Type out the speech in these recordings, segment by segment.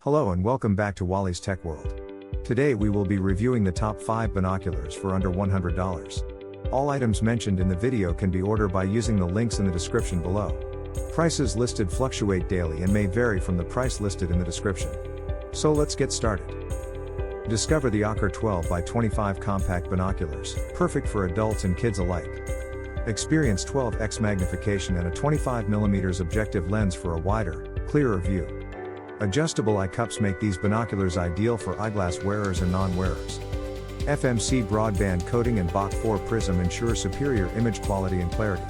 Hello and welcome back to Wally's Tech World. Today we will be reviewing the top 5 binoculars for under $100. All items mentioned in the video can be ordered by using the links in the description below. Prices listed fluctuate daily and may vary from the price listed in the description. So let's get started. Discover the OCCER 12x25 compact binoculars, perfect for adults and kids alike. Experience 12x magnification and a 25mm objective lens for a wider, clearer view. Adjustable eye cups make these binoculars ideal for eyeglass wearers and non-wearers. FMC broadband coating and Bach 4 prism ensure superior image quality and clarity.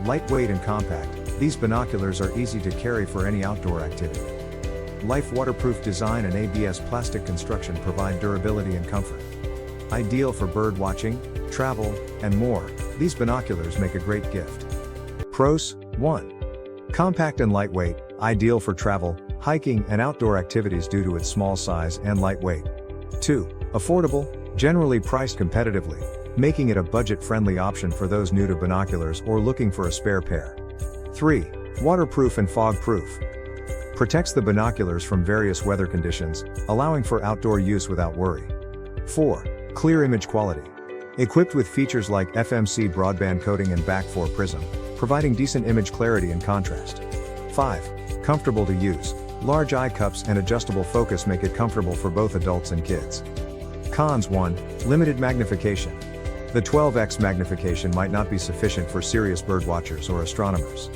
Lightweight and compact, these binoculars are easy to carry for any outdoor activity. Life waterproof design and ABS plastic construction provide durability and comfort. Ideal for bird watching, travel, and more, these binoculars make a great gift. Pros: 1. Compact and lightweight, ideal for travel, hiking, and outdoor activities due to its small size and lightweight. 2. Affordable, generally priced competitively, making it a budget-friendly option for those new to binoculars or looking for a spare pair. 3. Waterproof and fog-proof. Protects the binoculars from various weather conditions, allowing for outdoor use without worry. 4. Clear image quality. Equipped with features like FMC broadband coating and Bach 4 prism, providing decent image clarity and contrast. 5. Comfortable to use. Large eye cups and adjustable focus make it comfortable for both adults and kids. Cons: 1. Limited magnification. The 12x magnification might not be sufficient for serious birdwatchers or astronomers.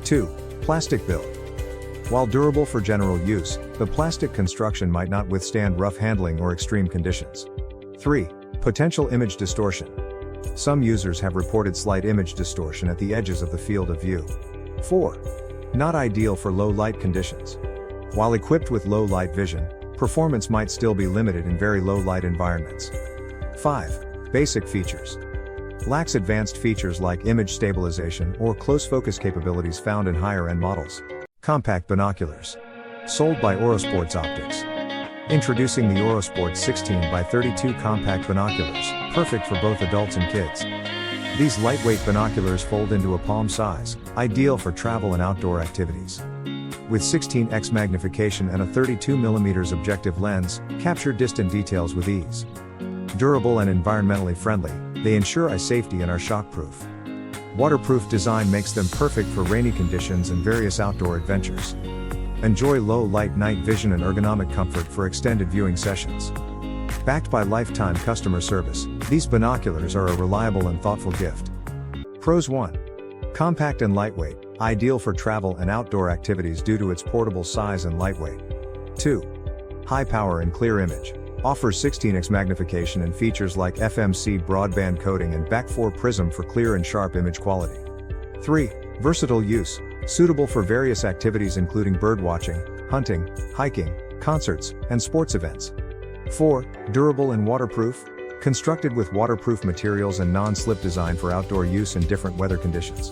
2. Plastic build. While durable for general use, the plastic construction might not withstand rough handling or extreme conditions. 3. Potential image distortion. Some users have reported slight image distortion at the edges of the field of view. 4. Not ideal for low light conditions. While equipped with low light vision, performance might still be limited in very low light environments. 5. Basic features. Lacks advanced features like image stabilization or close focus capabilities found in higher end models. Compact binoculars. Sold by Aurosports Optics. Introducing the Aurosports 16x32 compact binoculars, perfect for both adults and kids. These lightweight binoculars fold into a palm size, ideal for travel and outdoor activities. With 16x magnification and a 32mm objective lens, capture distant details with ease. Durable and environmentally friendly, they ensure eye safety and are shockproof. Waterproof design makes them perfect for rainy conditions and various outdoor adventures. Enjoy low light night vision and ergonomic comfort for extended viewing sessions. Backed by lifetime customer service, these binoculars are a reliable and thoughtful gift. Pros: 1. Compact and lightweight, ideal for travel and outdoor activities due to its portable size and lightweight. 2. High power and clear image. Offers 16x magnification and features like FMC broadband coating and Bach 4 prism for clear and sharp image quality. 3. Versatile use. Suitable for various activities including birdwatching, hunting, hiking, concerts, and sports events. 4. Durable and waterproof. Constructed with waterproof materials and non-slip design for outdoor use in different weather conditions.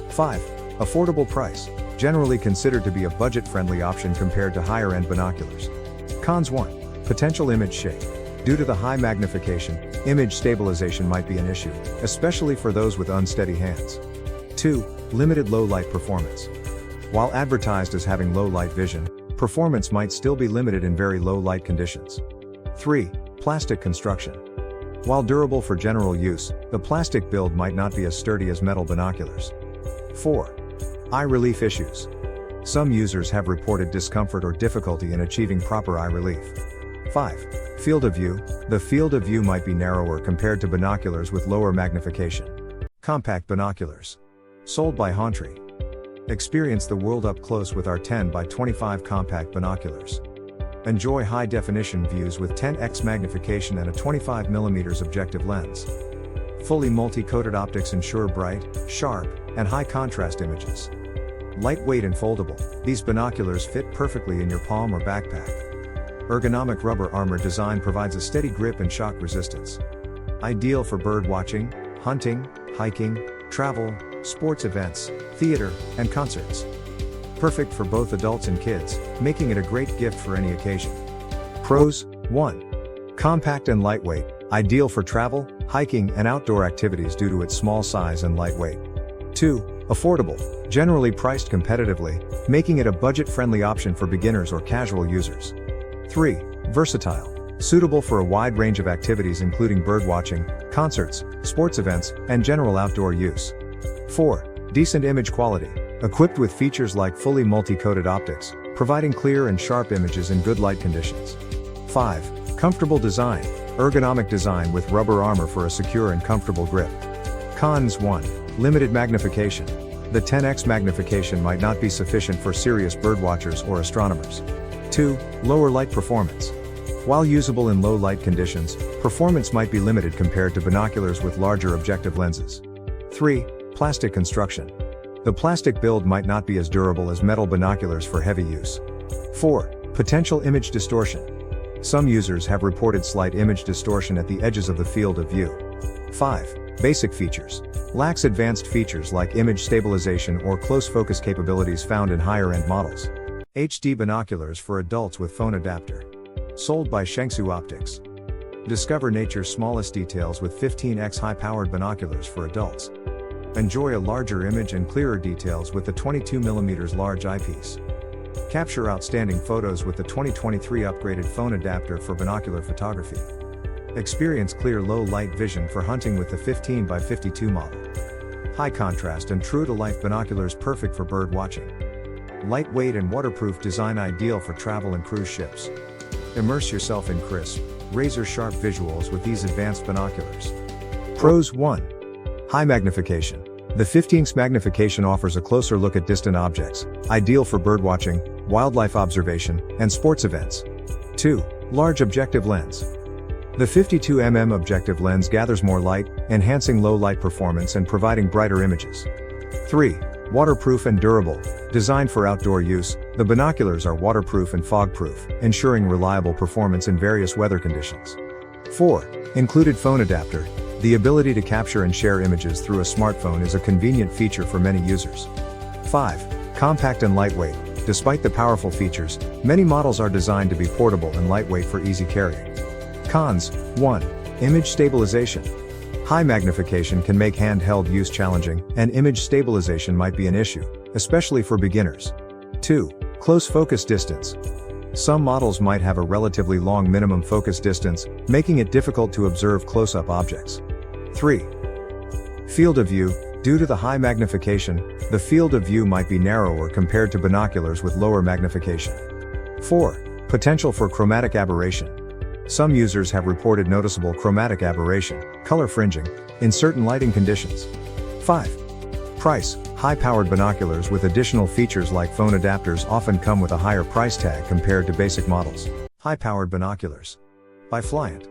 5. Affordable price. Generally considered to be a budget-friendly option compared to higher-end binoculars. Cons: 1. Potential image shake. Due to the high magnification, image stabilization might be an issue, especially for those with unsteady hands. 2. Limited low light performance. While advertised as having low light vision, performance might still be limited in very low light conditions. 3. Plastic construction. While durable for general use, the plastic build might not be as sturdy as metal binoculars. 4. Eye relief issues. Some users have reported discomfort or difficulty in achieving proper eye relief. 5. Field of view. The field of view might be narrower compared to binoculars with lower magnification. Compact binoculars. Sold by Hontry. Experience the world up close with our 10x25 compact binoculars. Enjoy high-definition views with 10x magnification and a 25mm objective lens. Fully multi-coated optics ensure bright, sharp, and high-contrast images. Lightweight and foldable, these binoculars fit perfectly in your palm or backpack. Ergonomic rubber armor design provides a steady grip and shock resistance. Ideal for bird watching, hunting, hiking, travel, sports events, theater, and concerts. Perfect for both adults and kids, making it a great gift for any occasion. Pros: 1. Compact and lightweight, ideal for travel, hiking, and outdoor activities due to its small size and lightweight. 2. Affordable, generally priced competitively, making it a budget-friendly option for beginners or casual users. 3. Versatile, suitable for a wide range of activities including birdwatching, concerts, sports events, and general outdoor use. 4. Decent image quality, equipped with features like fully multi-coated optics, providing clear and sharp images in good light conditions. 5. Comfortable design, ergonomic design with rubber armor for a secure and comfortable grip. Cons. 1. Limited magnification. The 10x magnification might not be sufficient for serious birdwatchers or astronomers. 2. Lower light performance. While usable in low light conditions, performance might be limited compared to binoculars with larger objective lenses. 3. Plastic construction. The plastic build might not be as durable as metal binoculars for heavy use. 4. Potential image distortion. Some users have reported slight image distortion at the edges of the field of view. 5. Basic features. Lacks advanced features like image stabilization or close focus capabilities found in higher-end models. HD binoculars for adults with phone adapter. Sold by Shengsu Optics. Discover nature's smallest details with 15x high-powered binoculars for adults. Enjoy a larger image and clearer details with the 22mm large eyepiece. Capture outstanding photos with the 2023 upgraded phone adapter for binocular photography. Experience clear low-light vision for hunting with the 15x52 model. High contrast and true-to-life binoculars perfect for bird watching. Lightweight and waterproof design ideal for travel and cruise ships. Immerse yourself in crisp, razor-sharp visuals with these advanced binoculars. Pros. 1. High magnification. The 15x magnification offers a closer look at distant objects, ideal for birdwatching, wildlife observation, and sports events. 2. Large objective lens. The 52mm objective lens gathers more light, enhancing low light performance and providing brighter images. 3. Waterproof and durable. Designed for outdoor use, the binoculars are waterproof and fog-proof, ensuring reliable performance in various weather conditions. 4. Included phone adapter. The ability to capture and share images through a smartphone is a convenient feature for many users. 5. Compact and lightweight. Despite the powerful features, many models are designed to be portable and lightweight for easy carrying. Cons. 1. Image stabilization. High magnification can make handheld use challenging, and image stabilization might be an issue, especially for beginners. 2. Close focus distance. Some models might have a relatively long minimum focus distance, making it difficult to observe close-up objects. 3. Field of view. Due to the high magnification, the field of view might be narrower compared to binoculars with lower magnification. 4. Potential for chromatic aberration. Some users have reported noticeable chromatic aberration, color fringing, in certain lighting conditions. 5. Price. High-powered binoculars with additional features like phone adapters often come with a higher price tag compared to basic models. High-powered binoculars. By Flyant.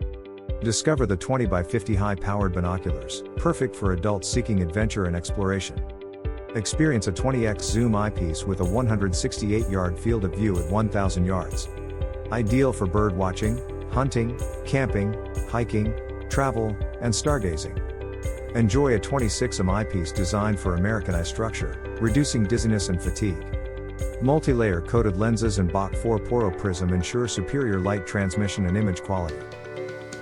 Discover the 20x50 high-powered binoculars, perfect for adults seeking adventure and exploration. Experience a 20x zoom eyepiece with a 168-yard field of view at 1,000 yards. Ideal for bird watching, hunting, camping, hiking, travel, and stargazing. Enjoy a 26mm eyepiece designed for American eye structure, reducing dizziness and fatigue. Multi-layer coated lenses and Bach 4 Poro prism ensure superior light transmission and image quality.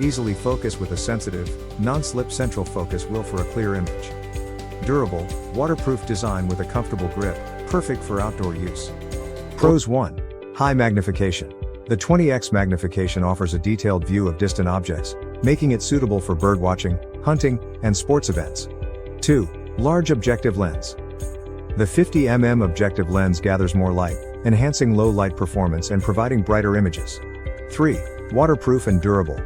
Easily focus with a sensitive, non-slip central focus wheel for a clear image. Durable, waterproof design with a comfortable grip, perfect for outdoor use. Pros. 1. High magnification. The 20x magnification offers a detailed view of distant objects, making it suitable for birdwatching, hunting, and sports events. 2. Large objective lens. The 50mm objective lens gathers more light, enhancing low light performance and providing brighter images. 3. Waterproof and durable.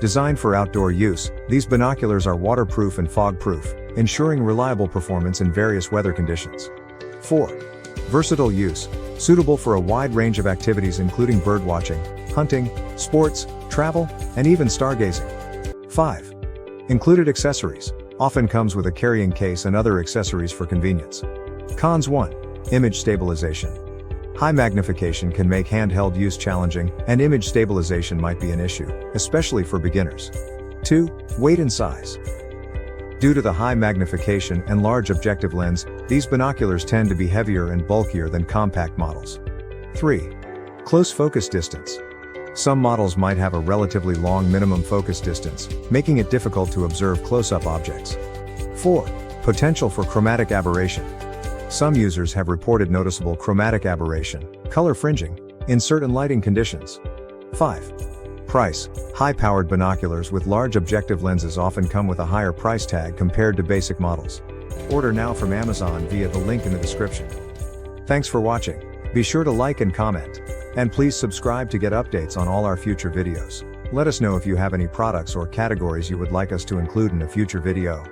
Designed for outdoor use, these binoculars are waterproof and fog-proof, ensuring reliable performance in various weather conditions. 4. Versatile use. Suitable for a wide range of activities including birdwatching, hunting, sports, travel, and even stargazing. 5. Included accessories. Often comes with a carrying case and other accessories for convenience. Cons. 1. Image stabilization. High magnification can make handheld use challenging, and image stabilization might be an issue, especially for beginners. 2. Weight and size. Due to the high magnification and large objective lens, these binoculars tend to be heavier and bulkier than compact models. 3. Close focus distance. Some models might have a relatively long minimum focus distance, making it difficult to observe close-up objects. 4. Potential for chromatic aberration. Some users have reported noticeable chromatic aberration, color fringing, in certain lighting conditions. 5. Price. High-powered binoculars with large objective lenses often come with a higher price tag compared to basic models. Order now from Amazon via the link in the description. Thanks for watching. Be sure to like and comment. And please subscribe to get updates on all our future videos. Let us know if you have any products or categories you would like us to include in a future video.